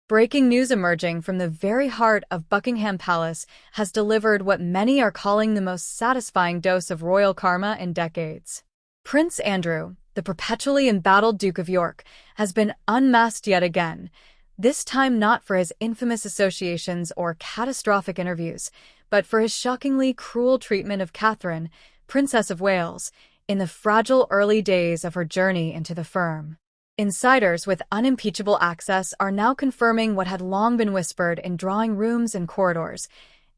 Breaking news emerging from the very heart of Buckingham Palace has delivered what many are calling the most satisfying dose of royal karma in decades. Prince Andrew, the perpetually embattled Duke of York, has been unmasked yet again, this time not for his infamous associations or catastrophic interviews, but for his shockingly cruel treatment of Catherine, Princess of Wales, in the fragile early days of her journey into the firm. Insiders with unimpeachable access are now confirming what had long been whispered in drawing rooms and corridors.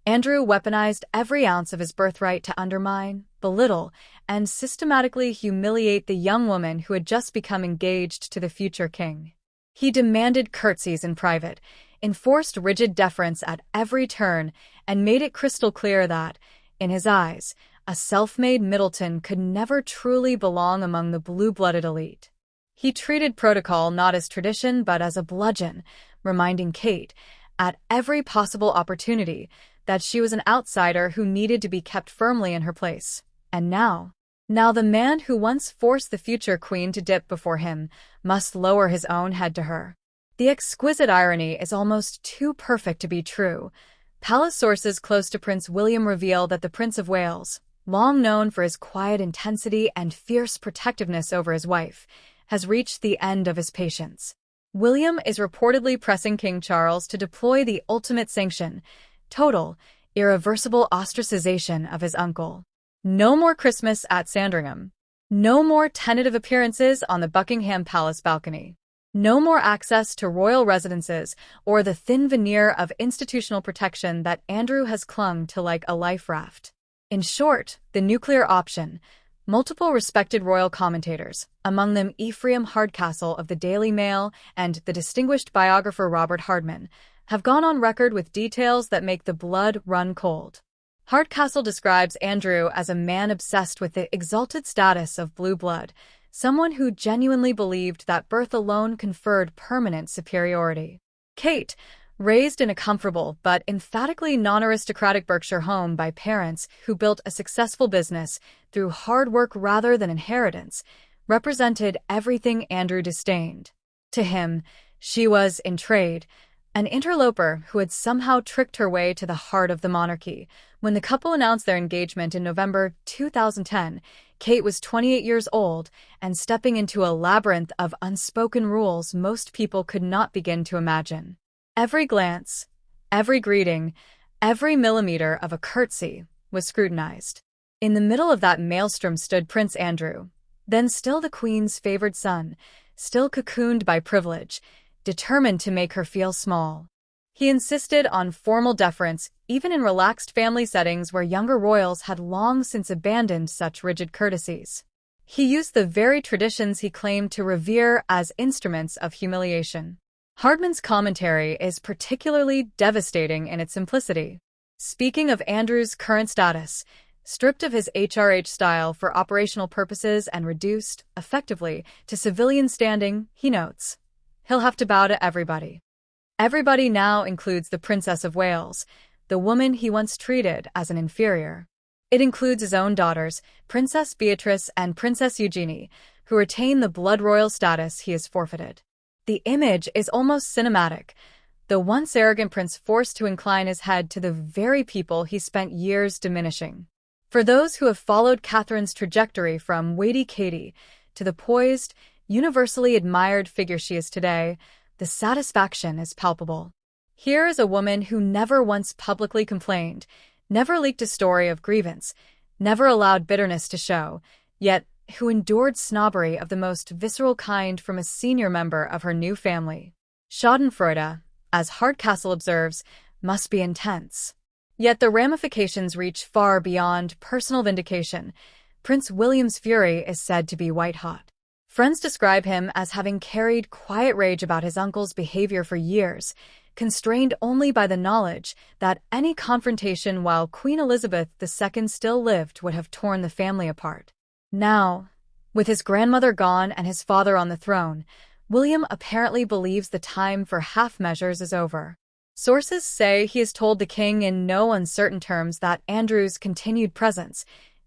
Andrew weaponized every ounce of his birthright to undermine, belittle, and systematically humiliate the young woman who had just become engaged to the future king. He demanded curtsies in private, enforced rigid deference at every turn, and made it crystal clear that, in his eyes, a self-made Middleton could never truly belong among the blue-blooded elite. He treated protocol not as tradition but as a bludgeon, reminding Kate, at every possible opportunity, that she was an outsider who needed to be kept firmly in her place. And now the man who once forced the future queen to dip before him must lower his own head to her. The exquisite irony is almost too perfect to be true. Palace sources close to Prince William reveal that the Prince of Wales, long known for his quiet intensity and fierce protectiveness over his wife, has reached the end of his patience. William is reportedly pressing King Charles to deploy the ultimate sanction: total, irreversible ostracization of his uncle. No more Christmas at Sandringham. No more tentative appearances on the Buckingham Palace balcony. No more access to royal residences or the thin veneer of institutional protection that Andrew has clung to like a life raft. In short, the nuclear option. Multiple respected royal commentators, among them Ephraim Hardcastle of the Daily Mail and the distinguished biographer Robert Hardman, have gone on record with details that make the blood run cold. Hardcastle describes Andrew as a man obsessed with the exalted status of blue blood, someone who genuinely believed that birth alone conferred permanent superiority. Kate, raised in a comfortable but emphatically non-aristocratic Berkshire home by parents who built a successful business through hard work rather than inheritance, represented everything Andrew disdained. To him, she was, in trade, an interloper who had somehow tricked her way to the heart of the monarchy. When the couple announced their engagement in November 2010, Kate was 28 years old and stepping into a labyrinth of unspoken rules most people could not begin to imagine. Every glance, every greeting, every millimeter of a curtsy was scrutinized. In the middle of that maelstrom stood Prince Andrew, then still the Queen's favored son, still cocooned by privilege, determined to make her feel small. He insisted on formal deference, even in relaxed family settings where younger royals had long since abandoned such rigid courtesies. He used the very traditions he claimed to revere as instruments of humiliation. Hardman's commentary is particularly devastating in its simplicity. Speaking of Andrew's current status, stripped of his HRH style for operational purposes and reduced, effectively, to civilian standing, he notes, he'll have to bow to everybody. Everybody now includes the Princess of Wales, the woman he once treated as an inferior. It includes his own daughters, Princess Beatrice and Princess Eugenie, who retain the blood royal status he has forfeited. The image is almost cinematic, the once arrogant prince forced to incline his head to the very people he spent years diminishing. For those who have followed Catherine's trajectory from weighty Katie to the poised, universally admired figure she is today, the satisfaction is palpable. Here is a woman who never once publicly complained, never leaked a story of grievance, never allowed bitterness to show, yet who endured snobbery of the most visceral kind from a senior member of her new family. Schadenfreude, as Hardcastle observes, must be intense. Yet the ramifications reach far beyond personal vindication. Prince William's fury is said to be white-hot. Friends describe him as having carried quiet rage about his uncle's behavior for years, constrained only by the knowledge that any confrontation while Queen Elizabeth II still lived would have torn the family apart. Now, with his grandmother gone and his father on the throne, William apparently believes the time for half measures is over. Sources say he has told the king in no uncertain terms that Andrew's continued presence,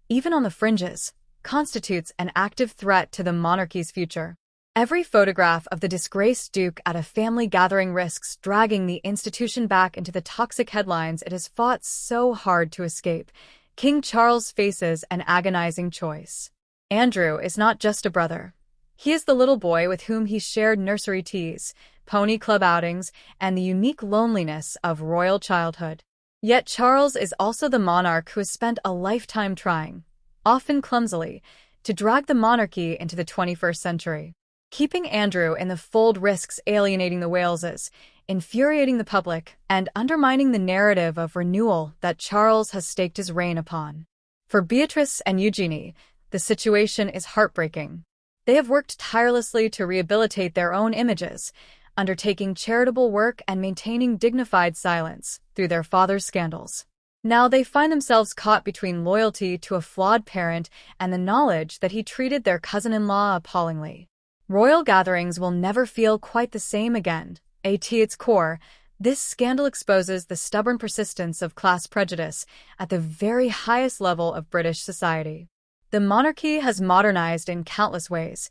even on the fringes, constitutes an active threat to the monarchy's future. Every photograph of the disgraced Duke at a family gathering risks dragging the institution back into the toxic headlines it has fought so hard to escape. King Charles faces an agonizing choice. Andrew is not just a brother. He is the little boy with whom he shared nursery teas, pony club outings, and the unique loneliness of royal childhood. Yet Charles is also the monarch who has spent a lifetime trying, often clumsily, to drag the monarchy into the 21st century. Keeping Andrew in the fold risks alienating the Waleses, infuriating the public, and undermining the narrative of renewal that Charles has staked his reign upon. For Beatrice and Eugenie, the situation is heartbreaking. They have worked tirelessly to rehabilitate their own images, undertaking charitable work and maintaining dignified silence through their father's scandals. Now they find themselves caught between loyalty to a flawed parent and the knowledge that he treated their cousin-in-law appallingly. Royal gatherings will never feel quite the same again. At its core, this scandal exposes the stubborn persistence of class prejudice at the very highest level of British society. The monarchy has modernized in countless ways.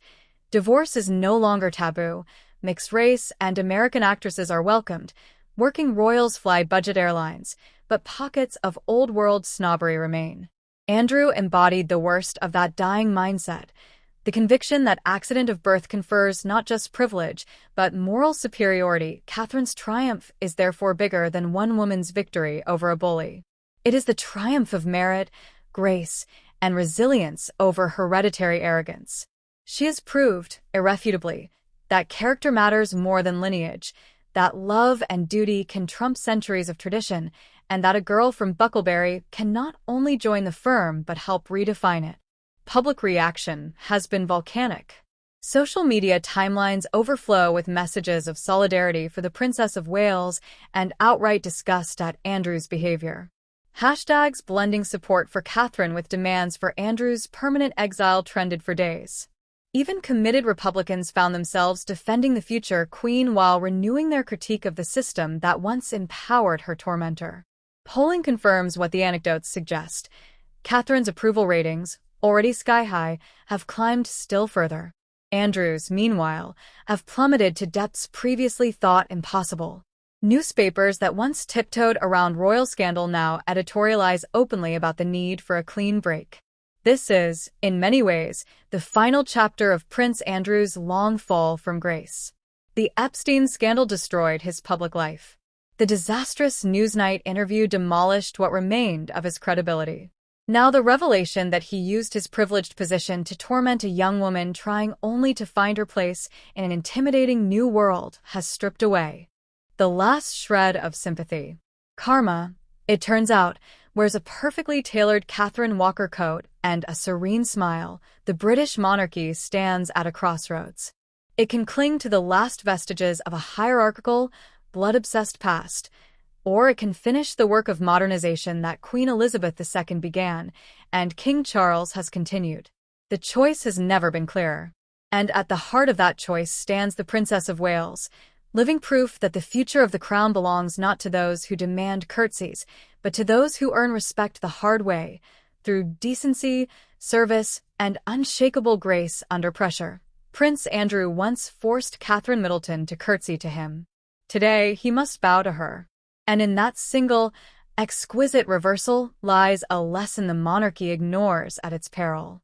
Divorce is no longer taboo, mixed race and American actresses are welcomed, working royals fly budget airlines, but pockets of old-world snobbery remain. Andrew embodied the worst of that dying mindset, the conviction that accident of birth confers not just privilege, but moral superiority. Catherine's triumph is therefore bigger than one woman's victory over a bully. It is the triumph of merit, grace, and resilience over hereditary arrogance. She has proved, irrefutably, that character matters more than lineage, that love and duty can trump centuries of tradition, and that a girl from Bucklebury can not only join the firm but help redefine it. Public reaction has been volcanic. Social media timelines overflow with messages of solidarity for the Princess of Wales and outright disgust at Andrew's behavior. Hashtags blending support for Catherine with demands for Andrew's permanent exile trended for days. Even committed Republicans found themselves defending the future queen while renewing their critique of the system that once empowered her tormentor. Polling confirms what the anecdotes suggest. Catherine's approval ratings, already sky-high, have climbed still further. Andrew's, meanwhile, have plummeted to depths previously thought impossible. Newspapers that once tiptoed around royal scandal now editorialize openly about the need for a clean break. This is, in many ways, the final chapter of Prince Andrew's long fall from grace. The Epstein scandal destroyed his public life. The disastrous Newsnight interview demolished what remained of his credibility. Now the revelation that he used his privileged position to torment a young woman trying only to find her place in an intimidating new world has stripped away the last shred of sympathy. Karma, it turns out, wears a perfectly tailored Catherine Walker coat and a serene smile. The British monarchy stands at a crossroads. It can cling to the last vestiges of a hierarchical, blood-obsessed past, or it can finish the work of modernization that Queen Elizabeth II began and King Charles has continued. The choice has never been clearer. And at the heart of that choice stands the Princess of Wales, living proof that the future of the crown belongs not to those who demand curtsies, but to those who earn respect the hard way, through decency, service, and unshakable grace under pressure. Prince Andrew once forced Catherine Middleton to curtsy to him. Today, he must bow to her. And in that single, exquisite reversal lies a lesson the monarchy ignores at its peril.